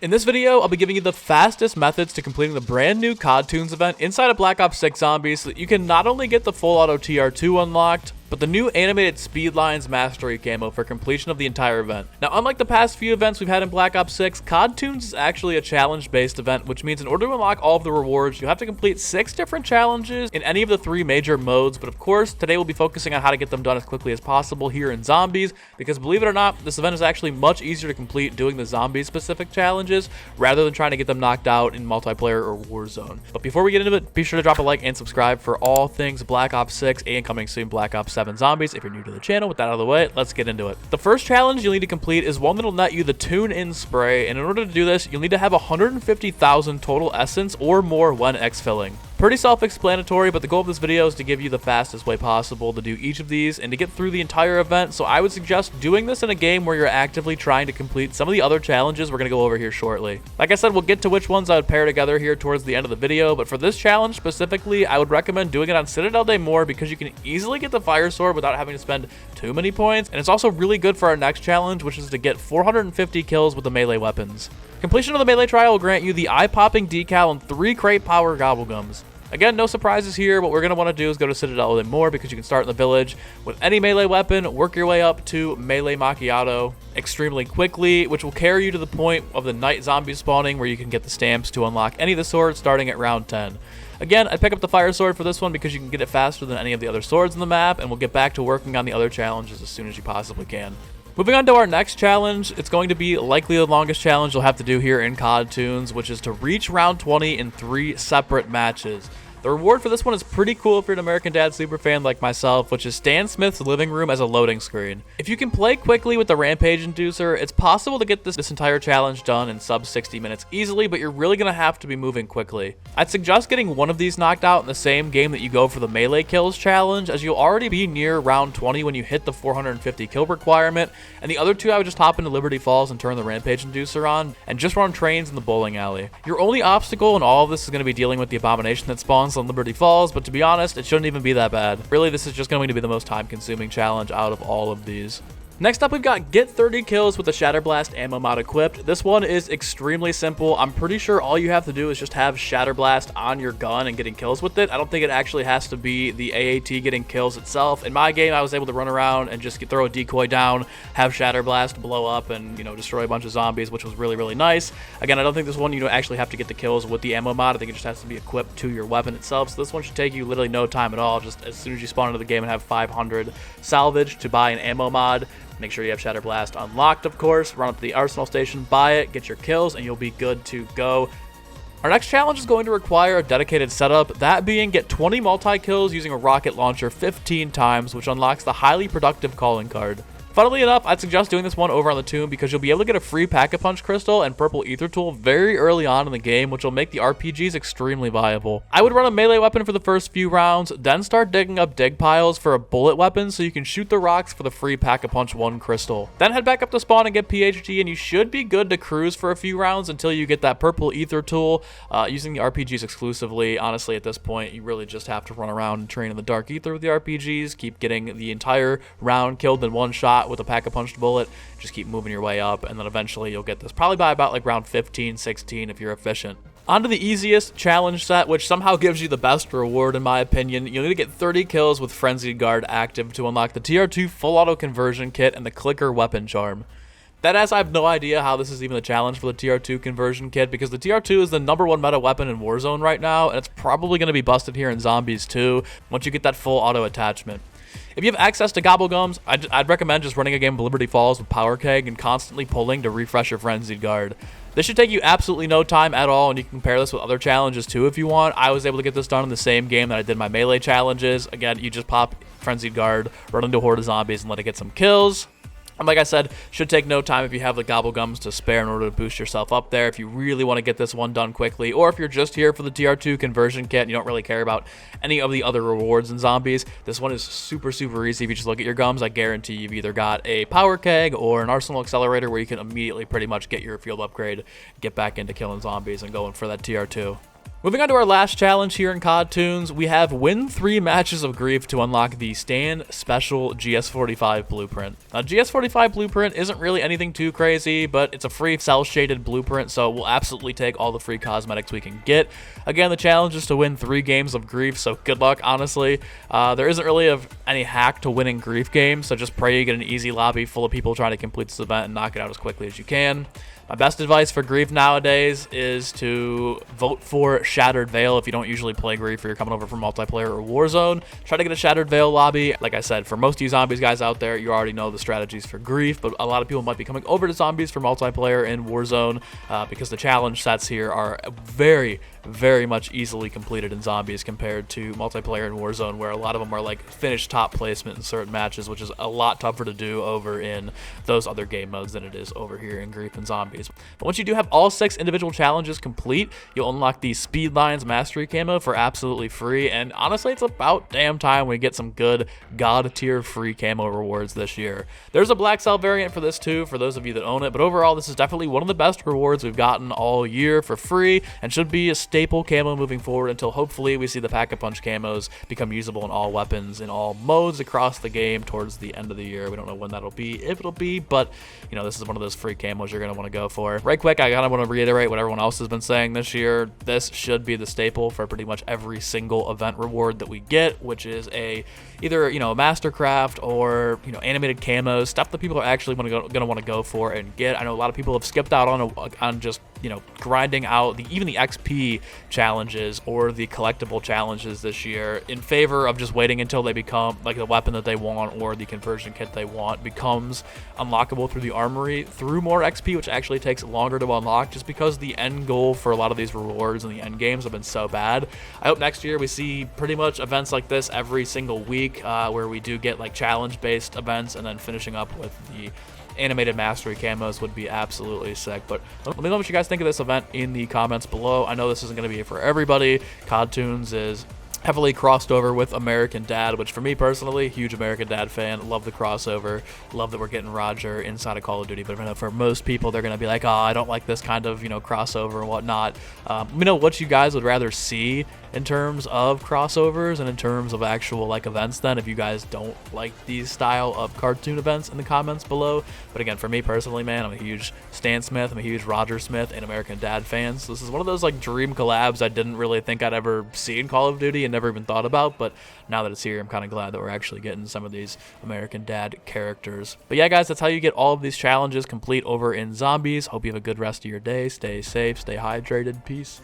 In this video, I'll be giving you the fastest methods to completing the brand new CoD Toons event inside of Black Ops 6 Zombies so that you can not only get the full auto TR2 unlocked, but the new animated speed lines mastery camo for completion of the entire event. Now, unlike the past few events we've had in Black Ops 6, CoD Toons is actually a challenge-based event, which means in order to unlock all of the rewards, you have to complete 6 different challenges in any of the 3 major modes. But of course, today we'll be focusing on how to get them done as quickly as possible here in Zombies, because believe it or not, this event is actually much easier to complete doing the zombie-specific challenges rather than trying to get them knocked out in multiplayer or Warzone. But before we get into it, be sure to drop a like and subscribe for all things Black Ops 6 and coming soon Black Ops 7 Zombies. If you're new to the channel, with that out of the way, let's get into it. The first challenge you'll need to complete is one that'll net you the Tune-In Spray, and in order to do this, you'll need to have 150,000 total essence or more when exfilling. Pretty self-explanatory, but the goal of this video is to give you the fastest way possible to do each of these and to get through the entire event, so I would suggest doing this in a game where you're actively trying to complete some of the other challenges we're going to go over here shortly. Like I said, we'll get to which ones I would pair together here towards the end of the video, but for this challenge specifically, I would recommend doing it on Citadel Day more because you can easily get the Fire Sword without having to spend too many points, and it's also really good for our next challenge, which is to get 450 kills with the melee weapons. Completion of the melee trial will grant you the eye-popping decal and 3 crate power gobblegums. Again, no surprises here. What we're going to want to do is go to Citadel Day more because you can start in the village with any melee weapon, work your way up to melee macchiato extremely quickly, which will carry you to the point of the night zombie spawning where you can get the stamps to unlock any of the swords starting at round 10. Again, I pick up the fire sword for this one because you can get it faster than any of the other swords in the map, and we'll get back to working on the other challenges as soon as you possibly can. Moving on to our next challenge, it's going to be likely the longest challenge you'll have to do here in CoD Toons, which is to reach round 20 in 3 separate matches. The reward for this one is pretty cool if you're an American Dad superfan like myself, which is Stan Smith's living room as a loading screen. If you can play quickly with the Rampage Inducer, it's possible to get this entire challenge done in sub 60 minutes easily, but you're really going to have to be moving quickly. I'd suggest getting one of these knocked out in the same game that you go for the melee kills challenge, as you'll already be near round 20 when you hit the 450 kill requirement, and the other 2 I would just hop into Liberty Falls and turn the Rampage Inducer on, and just run trains in the bowling alley. Your only obstacle in all of this is going to be dealing with the abomination that spawns on Liberty Falls, but to be honest, it shouldn't even be that bad. Really, this is just going to be the most time-consuming challenge out of all of these. Next up, we've got get 30 kills with the Shatter Blast ammo mod equipped. This one is extremely simple. I'm pretty sure all you have to do is just have Shatter Blast on your gun and getting kills with it. I don't think it actually has to be the AAT getting kills itself. In my game, I was able to run around and just throw a decoy down, have Shatter Blast blow up and, destroy a bunch of zombies, which was really, really nice. Again, I don't think this one, actually have to get the kills with the ammo mod. I think it just has to be equipped to your weapon itself. So this one should take you literally no time at all. Just as soon as you spawn into the game and have 500 salvage to buy an ammo mod. Make sure you have Shatter Blast unlocked, of course. Run up to the Arsenal station, buy it, get your kills, and you'll be good to go. Our next challenge is going to require a dedicated setup, that being get 20 multi-kills using a rocket launcher 15 times, which unlocks the highly productive calling card. Funnily enough, I'd suggest doing this one over on the Tomb because you'll be able to get a free Pack-a-Punch crystal and purple ether tool very early on in the game, which will make the RPGs extremely viable. I would run a melee weapon for the first few rounds, then start digging up dig piles for a bullet weapon so you can shoot the rocks for the free Pack-a-Punch 1 crystal. Then head back up to spawn and get PhD, and you should be good to cruise for a few rounds until you get that purple ether tool. Using the RPGs exclusively, honestly, at this point, you really just have to run around and train in the dark ether with the RPGs, keep getting the entire round killed in one shot with a Pack-a-Punched bullet, just keep moving your way up, and then eventually you'll get this probably by about like round 15, 16 if you're efficient. On to the easiest challenge set, which somehow gives you the best reward in my opinion. You'll need to get 30 kills with Frenzied Guard active to unlock the TR2 full auto conversion kit and the clicker weapon charm. Deadass, I have no idea how this is even a challenge for the TR2 conversion kit because the TR2 is the #1 meta weapon in Warzone right now, and it's probably going to be busted here in Zombies too once you get that full auto attachment. If you have access to Gobblegums, I'd recommend just running a game of Liberty Falls with Power Keg and constantly pulling to refresh your Frenzied Guard. This should take you absolutely no time at all, and you can compare this with other challenges too if you want. I was able to get this done in the same game that I did my melee challenges. Again, you just pop Frenzied Guard, run into a horde of zombies, and let it get some kills. And like I said, should take no time if you have the Gobblegums to spare in order to boost yourself up there if you really want to get this one done quickly, or if you're just here for the TR2 conversion kit and you don't really care about any of the other rewards in Zombies. This one is super, super easy. If you just look at your gums, I guarantee you've either got a Power Keg or an Arsenal Accelerator where you can immediately pretty much get your field upgrade, get back into killing zombies and going for that TR2. Moving on to our last challenge here in CoD Toons, we have win 3 matches of Grief to unlock the Stand Special GS45 Blueprint. Now, GS45 Blueprint isn't really anything too crazy, but it's a free cell-shaded blueprint, so we'll absolutely take all the free cosmetics we can get. Again, the challenge is to win 3 games of Grief, so good luck, honestly. There isn't really any hack to winning Grief games, so just pray you get an easy lobby full of people trying to complete this event and knock it out as quickly as you can. My best advice for Grief nowadays is to vote for Shattered Veil if you don't usually play Grief or you're coming over from multiplayer or Warzone. Try to get a Shattered Veil lobby. Like I said, for most of you Zombies guys out there, you already know the strategies for Grief, but a lot of people might be coming over to Zombies for multiplayer and Warzone because the challenge sets here are very much easily completed in Zombies compared to multiplayer and Warzone, where a lot of them are like finished top placement in certain matches, which is a lot tougher to do over in those other game modes than it is over here in Grief and Zombies. But once you do have all 6 individual challenges complete, you'll unlock the Speedlines Mastery Camo for absolutely free, and honestly, it's about damn time we get some good God tier free camo rewards this year. There's a Black Cell variant for this too, for those of you that own it, but overall, this is definitely one of the best rewards we've gotten all year for free, and should be a staple camo moving forward until hopefully we see the Pack-a-Punch camos become usable in all weapons, in all modes across the game towards the end of the year. We don't know when that'll be, if it'll be, but you know, this is one of those free camos you're going to want to go for. Right quick, I kind of want to reiterate what everyone else has been saying this year. This should be the staple for pretty much every single event reward that we get, which is either, you know, a mastercraft or, you know, animated camos, stuff that people are actually going to want to go for and get. I know a lot of people have skipped out on just, you know, grinding out even the XP challenges or the collectible challenges this year in favor of just waiting until they become like the weapon that they want or the conversion kit they want becomes unlockable through the armory through more XP, which actually takes longer to unlock just because the end goal for a lot of these rewards and the end games have been so bad. I hope next year we see pretty much events like this every single week where we do get like challenge based events, and then finishing up with the animated mastery camos would be absolutely sick. But let me know what you guys think of this event in the comments below. I know this isn't going to be for everybody. CoD Toons is heavily crossed over with American Dad, which for me personally, huge American Dad fan, love the crossover, love that we're getting Roger inside of Call of Duty. But I know for most people, they're going to be like, oh, I don't like this kind of, you know, crossover and whatnot. Let me know what you guys would rather see in terms of crossovers and in terms of actual like events then, if you guys don't like these style of cartoon events, in the comments below. But again, for me personally, man, I'm a huge Stan Smith, I'm a huge Roger Smith and American Dad fan, so this is one of those like dream collabs I didn't really think I'd ever see in Call of Duty and never even thought about, but now that it's here, I'm kind of glad that we're actually getting some of these American Dad characters. But yeah, guys, that's how you get all of these challenges complete over in Zombies. Hope you have a good rest of your day. Stay safe, stay hydrated. Peace.